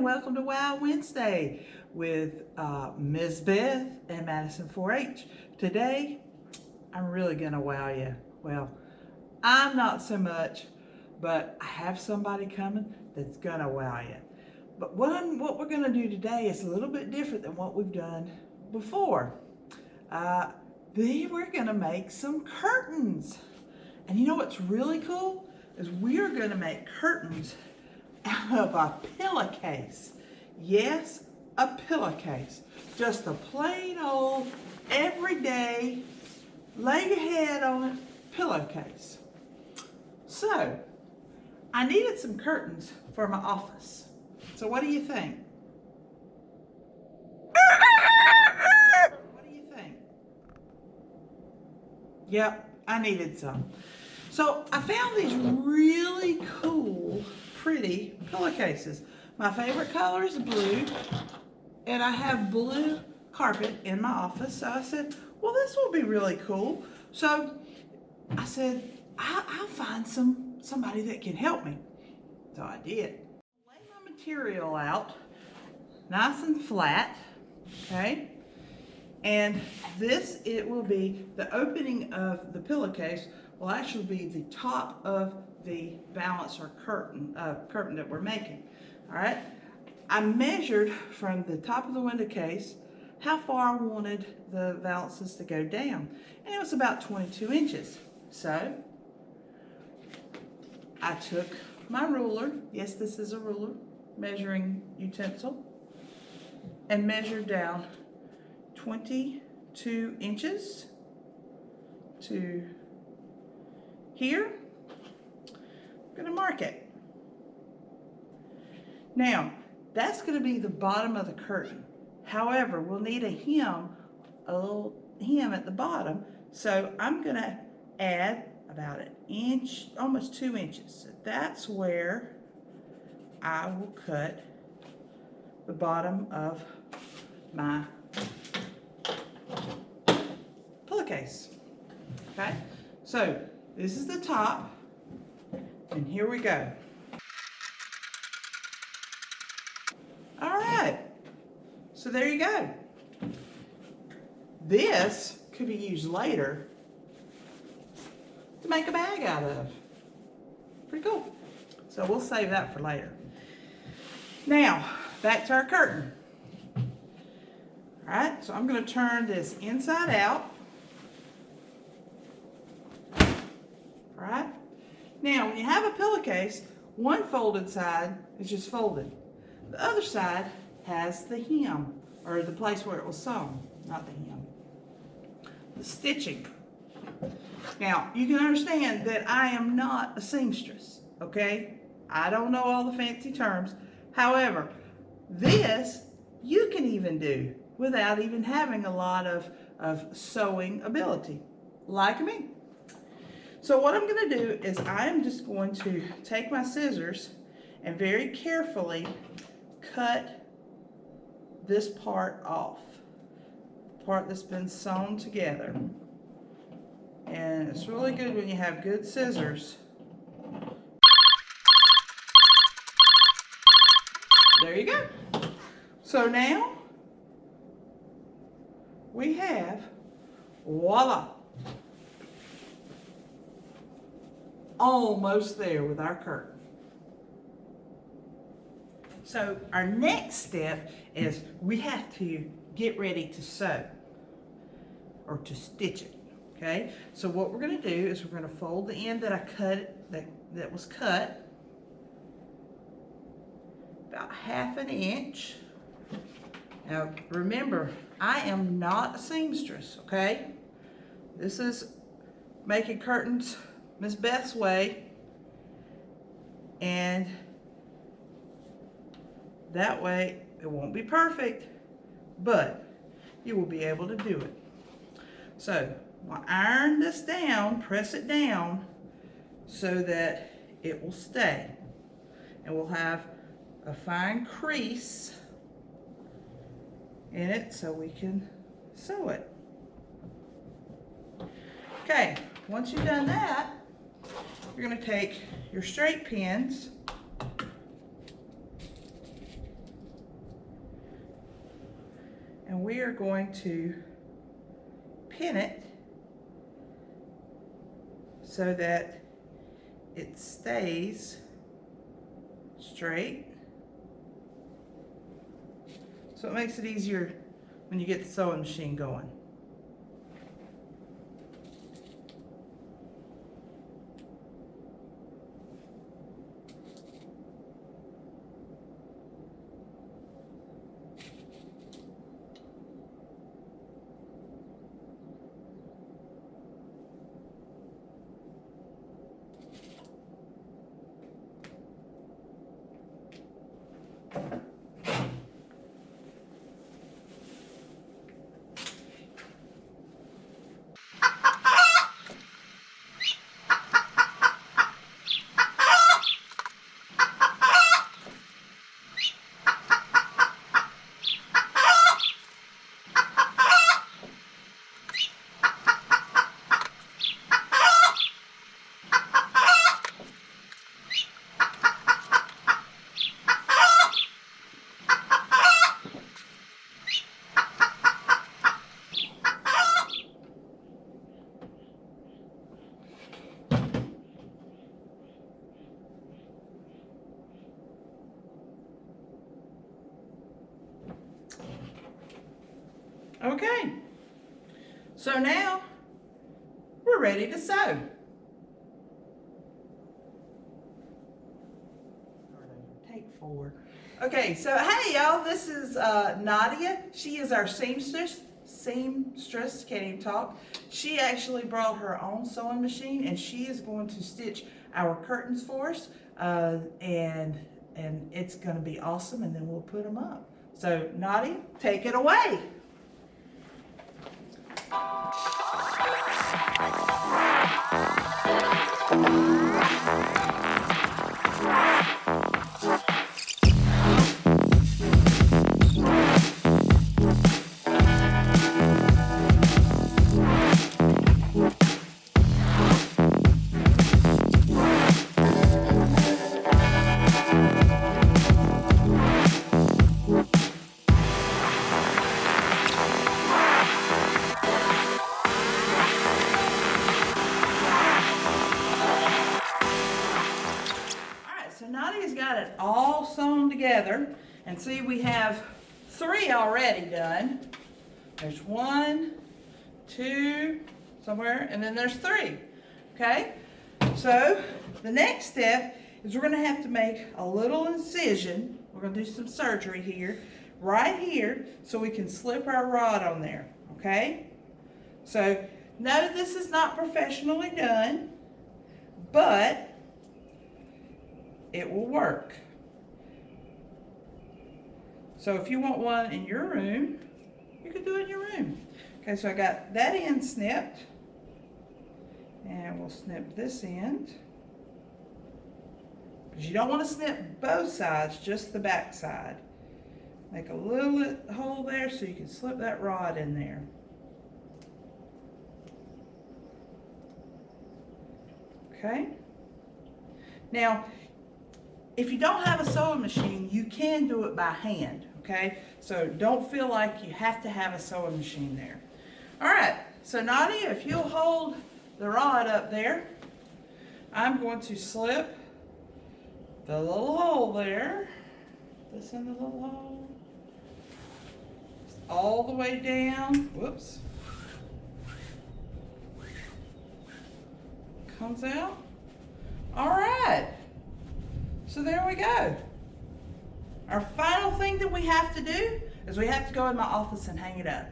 welcome to Wow Wednesday with Ms. Beth and Madison 4-H. Today, I'm really gonna wow you. Well, I'm not so much, but I have somebody coming that's gonna wow you. But what we're gonna do today is a little bit different than what we've done before. We're gonna make some curtains. And you know what's really cool? Is we're gonna make curtains out of a pillowcase. Yes, a pillowcase. Just a plain old, everyday, lay your head on it pillowcase. So, I needed some curtains for my office. So what do you think? What do you think? Yep, I needed some. So I found these really cool, pretty pillowcases. My favorite color is blue, and I have blue carpet in my office. So I said, well, this will be really cool. So I said, I'll find somebody that can help me. So I did. Lay my material out nice and flat, okay? And it will be the opening of the pillowcase will actually be the top of the valance or curtain that we're making. All right. I measured from the top of the window case how far I wanted the valances to go down, and it was about 22 inches. So I took my ruler. Yes, this is a ruler, measuring utensil, and measured down 22 inches to here. I'm going to mark it. Now, that's going to be the bottom of the curtain. However, we'll need a little hem at the bottom. So I'm going to add about an inch, almost 2 inches. So that's where I will cut the bottom of my pillowcase. Okay, so this is the top, and here we go. All right, so there you go. This could be used later to make a bag out of. Pretty cool. So we'll save that for later. Now, back to our curtain. All right, so I'm going to turn this inside out. All right. Now, when you have a pillowcase, one folded side is just folded. The other side has the hem, or the place where it was sewn, not the hem. The stitching. Now, you can understand that I am not a seamstress, okay? I don't know all the fancy terms. However, this you can even do without even having a lot of sewing ability, like me. So what I'm going to do is I am just going to take my scissors and very carefully cut this part off, the part that's been sewn together. And it's really good when you have good scissors. There you go. So now we have, voila, almost there with our curtain. So our next step is we have to get ready to sew or to stitch it. Okay, so what we're going to do is we're going to fold the end that I cut, that was cut, about 1/2 inch. Now remember, I am not a seamstress, okay? This is making curtains Miss Beth's way, and that way it won't be perfect, but you will be able to do it. So I'll iron this down, press it down so that it will stay, and we'll have a fine crease in it so we can sew it. Okay, once you've done that, you're going to take your straight pins we are going to pin it so that it stays straight. So it makes it easier when you get the sewing machine going. Okay, so now we're ready to sew. Take 4. Okay, so hey y'all, this is Nadia. She is our seamstress, can't even talk. She actually brought her own sewing machine and she is going to stitch our curtains for us and it's going to be awesome, and then we'll put them up. So Nadia, take it away. Nadia's got it all sewn together, and see, we have 3 already done. There's 1, 2, somewhere, and then there's 3. Okay, so the next step is we're going to have to make a little incision. We're going to do some surgery here, right here, so we can slip our rod on there. Okay, so no, this is not professionally done, but it will work. So if you want one in your room, you can do it in your room. Okay, so I got that end snipped, and we'll snip this end, because you don't want to snip both sides, just the back side. Make a little hole there so you can slip that rod in there. Okay, now if you don't have a sewing machine, you can do it by hand, okay? So don't feel like you have to have a sewing machine there. All right, so Nadia, if you'll hold the rod up there, I'm going to slip the little hole there. This in the little hole. All the way down. Whoops. Comes out. All right. So there we go. Our final thing that we have to do is we have to go in my office and hang it up.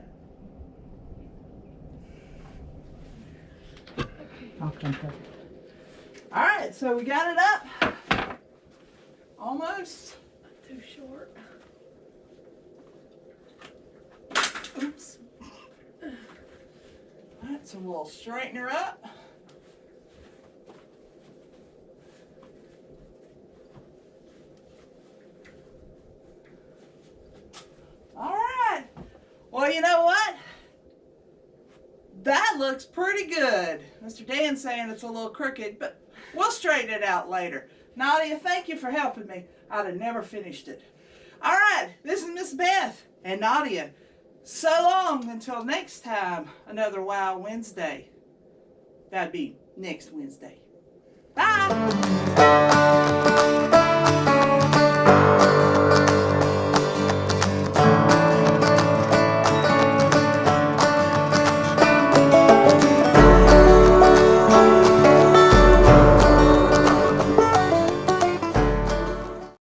Okay. All right, so we got it up. Almost. Too short. Oops. All right, so we'll straighten her up. Well, you know what? That looks pretty good. Mr. Dan's saying it's a little crooked, but we'll straighten it out later. Nadia, thank you for helping me. I'd have never finished it. All right, this is Miss Beth and Nadia So long until next time, another Wow Wednesday. That'd be next Wednesday. Bye.